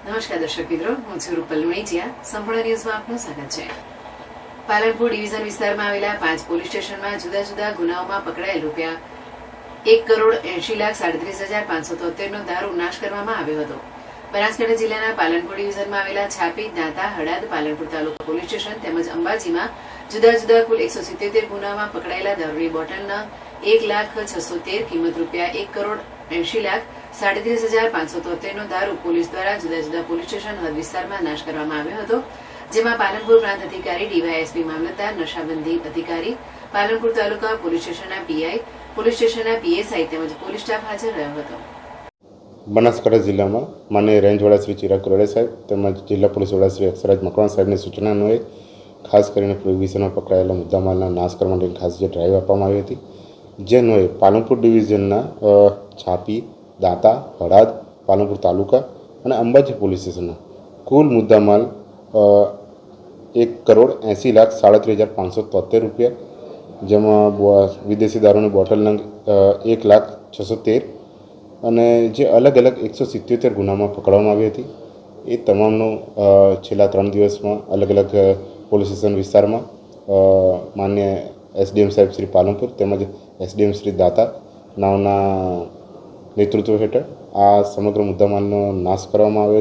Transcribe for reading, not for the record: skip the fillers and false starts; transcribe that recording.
નમસ્કાર દર્શક મિત્રો, હું છું રૂપલ લુણીચિયા. સંપૂર્ણ ન્યૂઝમાં આપનું સ્વાગત છે. પાલનપુર ડિવિઝન વિસ્તારમાં આવેલા 5 પોલીસ સ્ટેશનમાં જુદા જુદા ગુનાઓમાં પકડાયેલ ₹1,80,37,573 નો દારૂ નાશ કરવામાં આવ્યો હતો. બનાસકાંઠા જિલ્લાના પાલનપુર ડિવિઝનમાં આવેલા છાપી, દાંતા, હળાદ, પાલનપુર તાલુકા પોલીસ સ્ટેશન તેમજ અંબાજીમાં જુદા જુદા કુલ 177 ગુનામાં પકડાયેલા દારૂની બોટલના 1,06,13 કિંમત ₹1,80,37,573 નો દારૂ પોલીસ દ્વારા જુદા જુદા પોલીસ સ્ટેશન હદ વિસ્તારમાં નાશ કરવામાં આવ્યો હતો. જેમાં પાલનપુર પ્રાંત અધિકારી, ડીવાયએસપી મામલતદાર, નશાબંધી અધિકારી, પાલનપુર તાલુકા પોલીસ સ્ટેશનના પીઆઈ, પોલીસ સ્ટેશનના પીએસઆઈ તેમજ પોલીસ સ્ટાફ હાજર રહ્યો હતો. બનાસકાંઠા જિલ્લામાં માનનીય રેન્જવાળા શ્રી ચિરાગ કરોડે સાહેબ તેમજ જિલ્લા પોલીસ વડા શ્રી અક્ષરાજ મકવાણા સાહેબની સૂચના અન્વયે ખાસ કરીને પ્રોહિબિશનમાં પકડાયેલા મુદ્દામાલના નાશ કરવા માટે ખાસ જે ડ્રાઈવ આપવામાં આવી હતી, જે અન્વયે પાલનપુર ડિવિઝનના છાપી, દાંતા, હળાદ, પાલનપુર તાલુકા અને અંબાજી પોલીસ સ્ટેશનના કુલ મુદ્દામાલ ₹1,80,37,573, જેમાં વિદેશી દારૂની બોટલ નંગ 1,06,13 અને જે અલગ અલગ 177 ગુનામાં પકડવામાં આવી હતી, એ તમામનું છેલ્લા 3 દિવસમાં અલગ અલગ પોલીસ સ્ટેશન વિસ્તારમાં માન્ય એસડીએમ સાહેબ શ્રી પાલનપુર તેમજ એસડીએમ શ્રી દાતા નાઓના નેતૃત્વ હેઠળ આ સમગ્ર મુદ્દામાલનો નાશ કરવામાં આવ્યો છે.